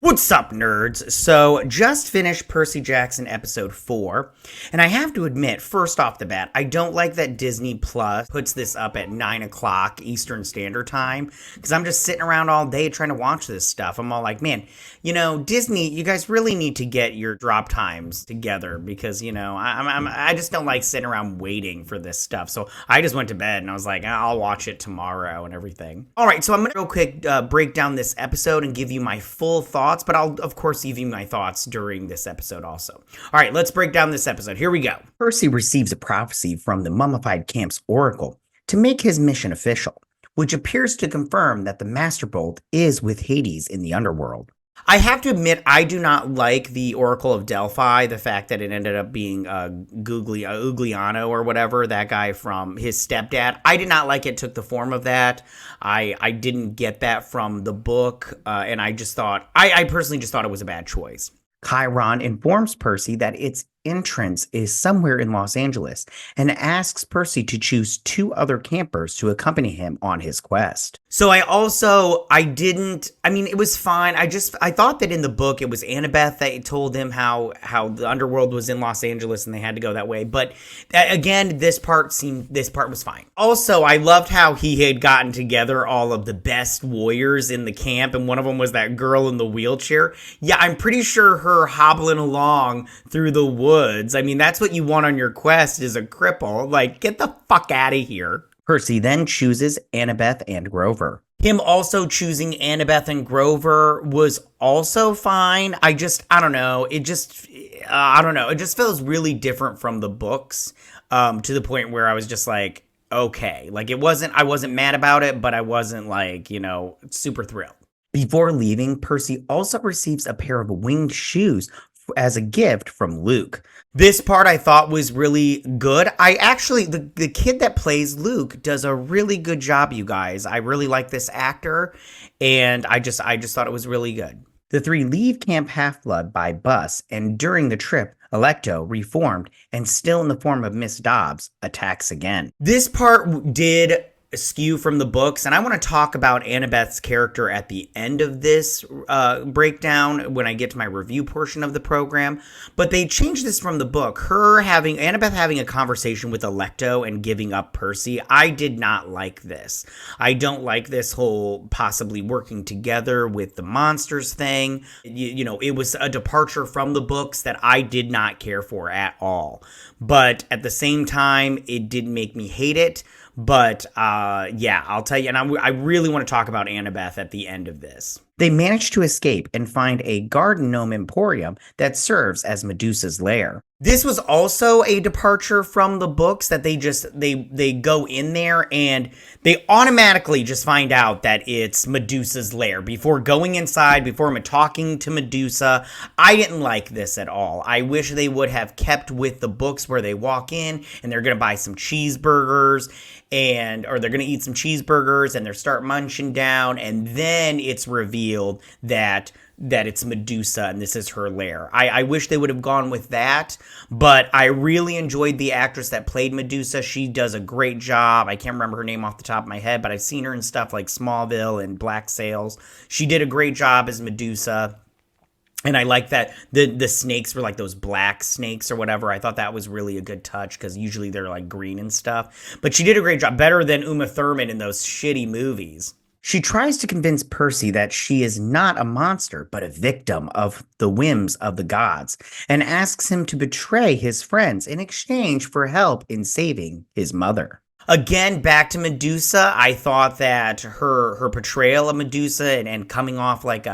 What's up, nerds? So, just finished Percy Jackson episode 4, and I have to admit, first off the bat, I don't like that Disney Plus puts this up at 9 o'clock Eastern Standard Time, because I'm just sitting around all day trying to watch this stuff. I'm all like, man, Disney, you guys really need to get your drop times together, because, I just don't like sitting around waiting for this stuff. So, I just went to bed, and I was like, I'll watch it tomorrow and everything. All right, so I'm going to real quick break down this episode and give you my full thoughts, but I'll, of course, give you my thoughts during this episode also. All right, let's break down this episode. Here we go. Percy receives a prophecy from the mummified camp's oracle to make his mission official, which appears to confirm that the Master Bolt is with Hades in the underworld. I have to admit, I do not like the Oracle of Delphi, the fact that it ended up being Ugliano or whatever, that guy from his stepdad. I did not like it took the form of that. I didn't get that from the book, and I just thought, I personally just thought it was a bad choice. Chiron informs Percy that its entrance is somewhere in Los Angeles and asks Percy to choose 2 other campers to accompany him on his quest. So it was fine. I thought that in the book it was Annabeth that told him how the underworld was in Los Angeles and they had to go that way. But again, this part was fine. Also, I loved how he had gotten together all of the best warriors in the camp, and one of them was that girl in the wheelchair. Yeah, I'm pretty sure her hobbling along through the woods. I mean, that's what you want on your quest, is a cripple. Like, get the fuck out of here. Percy then chooses Annabeth and Grover. Him also choosing Annabeth and Grover was also fine. I don't know. It just feels really different from the books, to the point where I was just like, okay. Like, I wasn't mad about it, but I wasn't like, super thrilled. Before leaving, Percy also receives a pair of winged shoes as a gift from Luke. This part I thought was really good. The kid that plays Luke does a really good job, you guys. I really like this actor, and I just thought it was really good. The 3 leave Camp Half-Blood by bus, and during the trip, Electo, reformed and still in the form of Miss Dobbs, attacks again. This part did askew from the books, and I want to talk about Annabeth's character at the end of this breakdown when I get to my review portion of the program, but they changed this from the book. Annabeth having a conversation with Electo and giving up Percy. I did not like this. I don't like this whole possibly working together with the monsters thing. It was a departure from the books that I did not care for at all, but at the same time, it did make me hate it. But, I'll tell you, and I really want to talk about Annabeth at the end of this. They manage to escape and find a garden gnome emporium that serves as Medusa's lair. This was also a departure from the books, that they go in there and they automatically just find out that it's Medusa's lair before going inside, before talking to Medusa. I didn't like this at all. I wish they would have kept with the books where they walk in and they're going to buy some cheeseburgers or they're going to eat some cheeseburgers and they start munching down, and then it's revealed that it's Medusa and this is her lair. I wish they would have gone with that, but I really enjoyed the actress that played Medusa. She does a great job. I can't remember her name off the top of my head, but I've seen her in stuff like Smallville and Black Sails. She did a great job as Medusa. And I like that the snakes were like those black snakes or whatever. I thought that was really a good touch, because usually they're like green and stuff. But she did a great job, better than Uma Thurman in those shitty movies. She tries to convince Percy that she is not a monster, but a victim of the whims of the gods, and asks him to betray his friends in exchange for help in saving his mother. Again, back to Medusa. I thought that her portrayal of Medusa and coming off like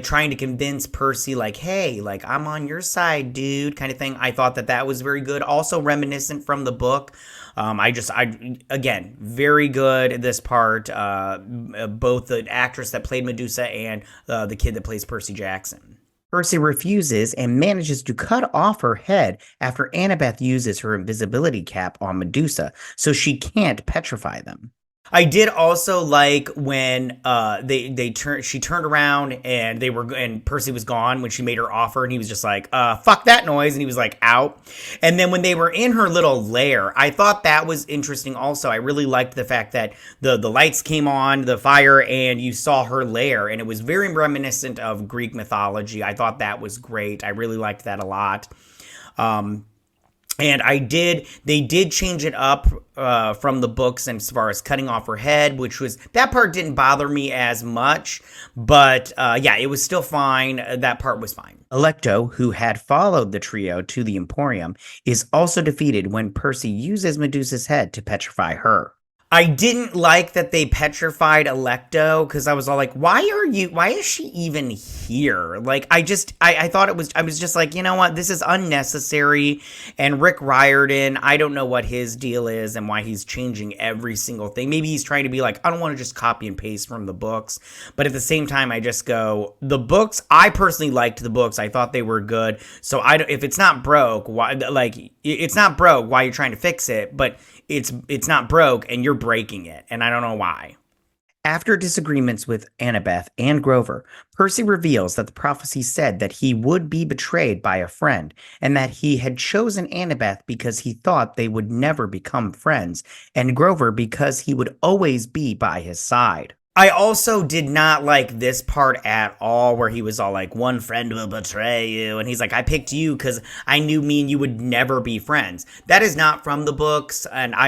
trying to convince Percy, like, hey, like, I'm on your side, dude, kind of thing. I thought that was very good. Also reminiscent from the book. Again, very good, this part. Both the actress that played Medusa and the kid that plays Percy Jackson. Percy refuses and manages to cut off her head after Annabeth uses her invisibility cap on Medusa, so she can't petrify them. I did also like when she turned around and Percy was gone when she made her offer, and he was just like, fuck that noise, and he was like out. And then when they were in her little lair, I thought that was interesting also. I really liked the fact that the lights came on, the fire, and you saw her lair, and it was very reminiscent of Greek mythology. I thought that was great. I really liked that a lot. And they did change it up from the books as far as cutting off her head, that part didn't bother me as much, but yeah, it was still fine. That part was fine. Alecto, who had followed the trio to the Emporium, is also defeated when Percy uses Medusa's head to petrify her. I didn't like that they petrified Alecto, because I was all like, why is she even here? Like, I thought I was just like, you know what, this is unnecessary. And Rick Riordan, I don't know what his deal is and why he's changing every single thing. Maybe he's trying to be like, I don't want to just copy and paste from the books. But at the same time, I just go, the books, I personally liked the books. I thought they were good. So if it's not broke, why, like, it's not broke, why are you trying to fix it? But it's not broke and you're breaking it, and I don't know why. After disagreements with Annabeth and Grover, Percy reveals that the prophecy said that he would be betrayed by a friend, and that he had chosen Annabeth because he thought they would never become friends, and Grover because he would always be by his side. I also did not like this part at all, where he was all like, one friend will betray you. And he's like, I picked you because I knew me and you would never be friends. That is not from the books. And I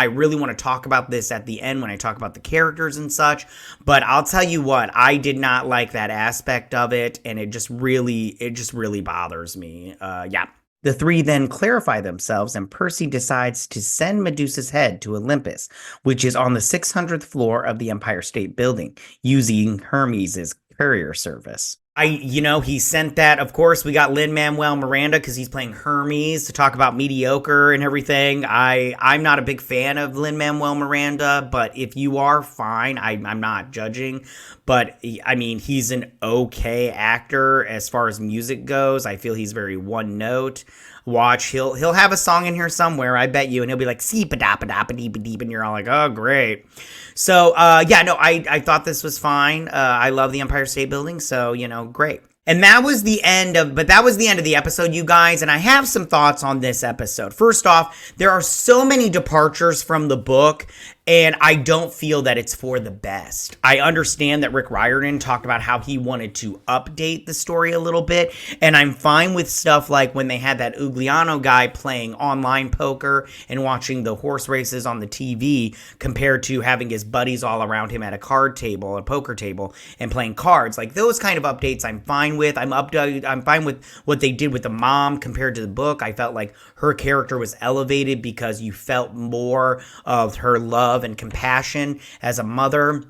really want to talk about this at the end when I talk about the characters and such. But I'll tell you what, I did not like that aspect of it. And it just really bothers me. Yeah. The three then clarify themselves, and Percy decides to send Medusa's head to Olympus, which is on the 600th floor of the Empire State Building, using Hermes' courier service. He sent that. Of course, we got Lin-Manuel Miranda because he's playing Hermes to talk about mediocre and everything. I'm not a big fan of Lin-Manuel Miranda, but if you are, fine. I'm not judging. But, I mean, he's an okay actor as far as music goes. I feel he's very one note. Watch, he'll have a song in here somewhere, I bet you, and he'll be like, see-pa-da-pa-da-pa-dee-pa-dee, and you're all like, oh, great. So, I thought this was fine. I love the Empire State Building, so, great. And that was the end of the episode, you guys, and I have some thoughts on this episode. First off, there are so many departures from the book, and I don't feel that it's for the best. I understand that Rick Riordan talked about how he wanted to update the story a little bit, and I'm fine with stuff like when they had that Ugliano guy playing online poker and watching the horse races on the TV compared to having his buddies all around him at a poker table, and playing cards. Like, those kind of updates I'm fine with. I'm fine with what they did with the mom compared to the book. I felt like her character was elevated because you felt more of her love and compassion as a mother.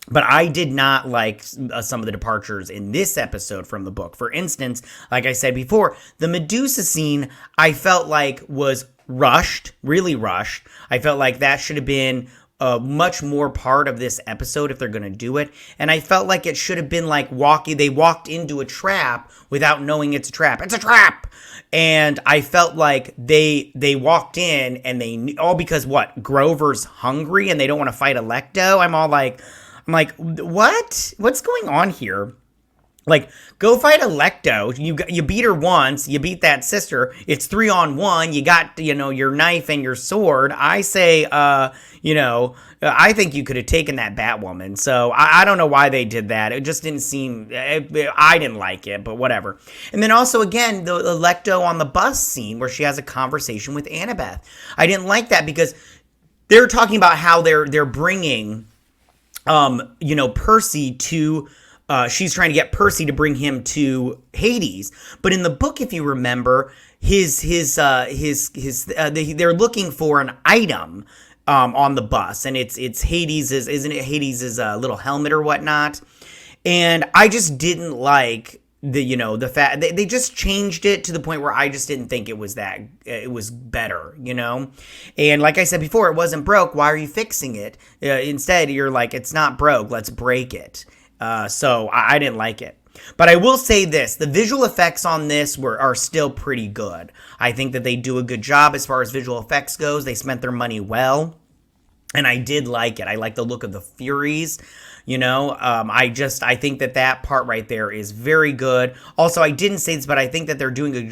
But I did not like some of the departures in this episode from the book. For instance, like I said before, the Medusa scene I felt like was rushed, really rushed. I felt like that should have been much more part of this episode if they're going to do it. And I felt like it should have been like they walked into a trap without knowing it's a trap. It's a trap! And I felt like they walked in and all because what? Grover's hungry and they don't want to fight Alecto? I'm like, what? What's going on here? Like, go fight Alecto. You beat her once. You beat that sister. It's 3-on-1. You got, your knife and your sword. I say, I think you could have taken that Batwoman. So I don't know why they did that. It just didn't seem, I didn't like it, but whatever. And then also, again, the Alecto on the bus scene where she has a conversation with Annabeth. I didn't like that because they're talking about how they're bringing, Percy to... she's trying to get Percy to bring him to Hades, but in the book, if you remember, they're looking for an item on the bus, and it's Hades's, isn't it Hades's little helmet or whatnot? And I just didn't like the fact they just changed it to the point where I just didn't think it was better, And like I said before, it wasn't broke. Why are you fixing it? Instead, you're like, it's not broke. Let's break it. So I didn't like it. But I will say this, the visual effects on this are still pretty good. I think that they do a good job as far as visual effects goes. They spent their money well. And I did like it. I like the look of the Furies. I think that part right there is very good. Also, I didn't say this, but I think that they're doing a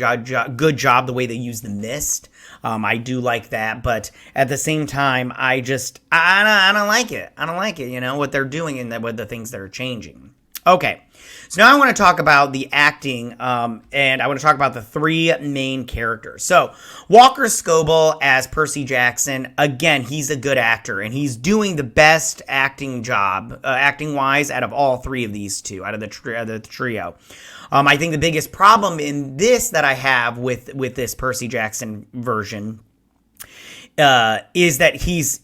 good job the way they use the mist. I do like that, but at the same time, I don't like it. I don't like it, what they're doing and what the things that are changing. Okay, so now I want to talk about the acting, and I want to talk about the three main characters. So, Walker Scobell as Percy Jackson, again, he's a good actor, and he's doing the best acting job, acting-wise, out of all three of these two, out of the trio. I think the biggest problem in this that I have with this Percy Jackson version is that he's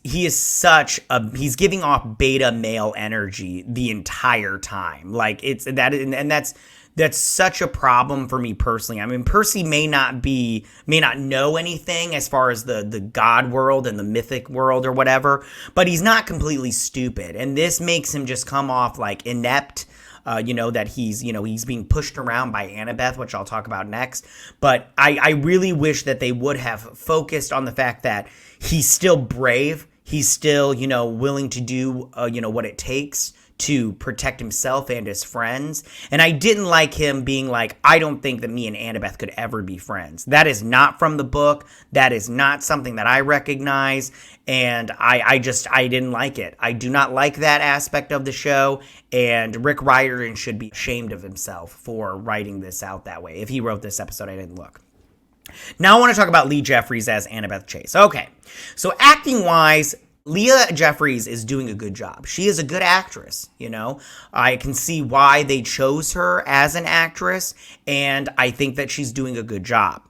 giving off beta male energy the entire time. Like that's such a problem for me personally. I mean, Percy may not know anything as far as the god world and the mythic world or whatever, but he's not completely stupid. And this makes him just come off like inept. That he's being pushed around by Annabeth, which I'll talk about next. But I really wish that they would have focused on the fact that he's still brave. He's still, willing to do, what it takes to protect himself and his friends. And I didn't like him being like, I don't think that me and Annabeth could ever be friends. That is not from the book. That is not something that I recognize. And I didn't like it. I do not like that aspect of the show. And Rick Riordan should be ashamed of himself for writing this out that way. If he wrote this episode, I didn't look. Now I want to talk about Leah Jeffries as Annabeth Chase. Okay, so acting-wise, Leah Jeffries is doing a good job. She is a good actress, I can see why they chose her as an actress, and I think that she's doing a good job.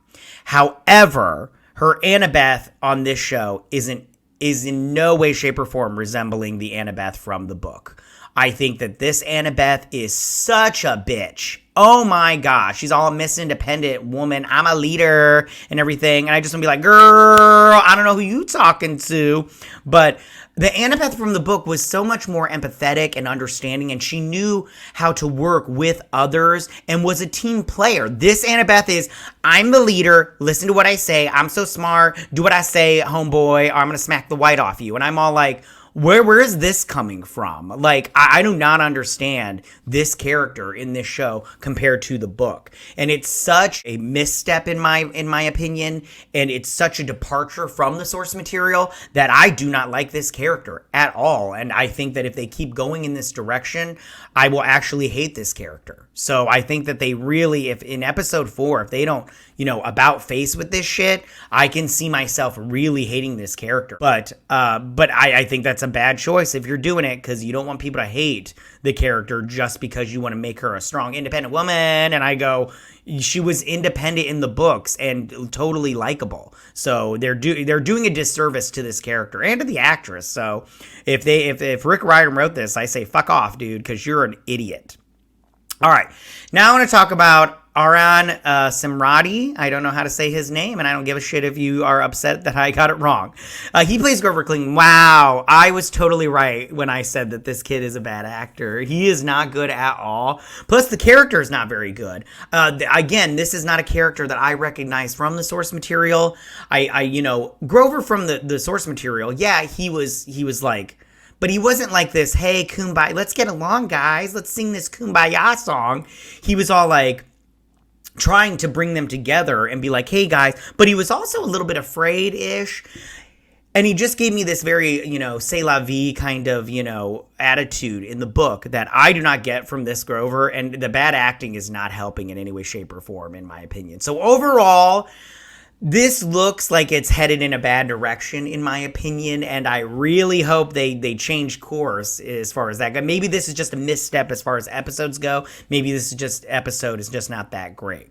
However, her Annabeth on this show is in no way, shape, or form resembling the Annabeth from the book. I think that this Annabeth is such a bitch. Oh my gosh, she's all a Miss Independent woman. I'm a leader and everything. And I just want to be like, girl, I don't know who you talking to. But the Annabeth from the book was so much more empathetic and understanding, and she knew how to work with others and was a team player. This Annabeth is, I'm the leader, listen to what I say, I'm so smart, do what I say, homeboy, or I'm going to smack the white off you. And I'm all like, where is this coming from? Like, I do not understand this character in this show compared to the book. And it's such a misstep in my opinion, and it's such a departure from the source material that I do not like this character at all. And I think that if they keep going in this direction, I will actually hate this character. So I think that they really, if in episode 4, if they don't, about face with this shit, I can see myself really hating this character. But I think that's a bad choice if you're doing it, because you don't want people to hate the character just because you want to make her a strong, independent woman. And I go, she was independent in the books and totally likable. So they're doing a disservice to this character and to the actress. So if Rick Riordan wrote this, I say fuck off, dude, because you're an idiot. All right, now I want to talk about Aryan Simhadri. I don't know how to say his name, and I don't give a shit if you are upset that I got it wrong. He plays Grover Clinton. Wow, I was totally right when I said that this kid is a bad actor. He is not good at all. Plus, the character is not very good. Again, this is not a character that I recognize from the source material. Grover from the source material, yeah, he was like... But he wasn't like this, hey, kumbaya, let's get along, guys. Let's sing this kumbaya song. He was all like trying to bring them together and be like, hey, guys. But he was also a little bit afraid-ish. And he just gave me this very, c'est la vie kind of, attitude in the book that I do not get from this Grover. And the bad acting is not helping in any way, shape, or form, in my opinion. So overall... this looks like it's headed in a bad direction, in my opinion, and I really hope they change course as far as that goes. Maybe this is just a misstep as far as episodes go. Maybe this episode is just not that great.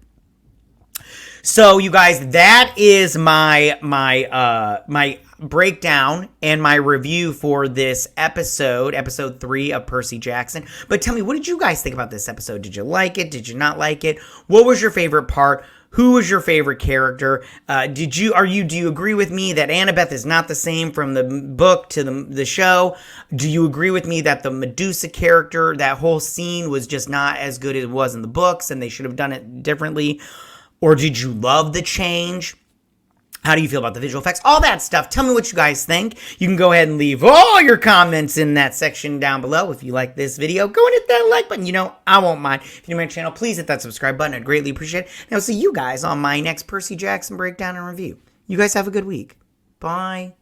So, you guys, that is my breakdown and my review for this episode 3 of Percy Jackson. But tell me, what did you guys think about this episode? Did you like it? Did you not like it? What was your favorite part? Who was your favorite character? Do you agree with me that Annabeth is not the same from the book to the show? Do you agree with me that the Medusa character, that whole scene was just not as good as it was in the books and they should have done it differently? Or did you love the change? How do you feel about the visual effects? All that stuff. Tell me what you guys think. You can go ahead and leave all your comments in that section down below. If you like this video, go and hit that like button. You know, I won't mind. If you're new to my channel, please hit that subscribe button. I'd greatly appreciate it. And I'll see you guys on my next Percy Jackson breakdown and review. You guys have a good week. Bye.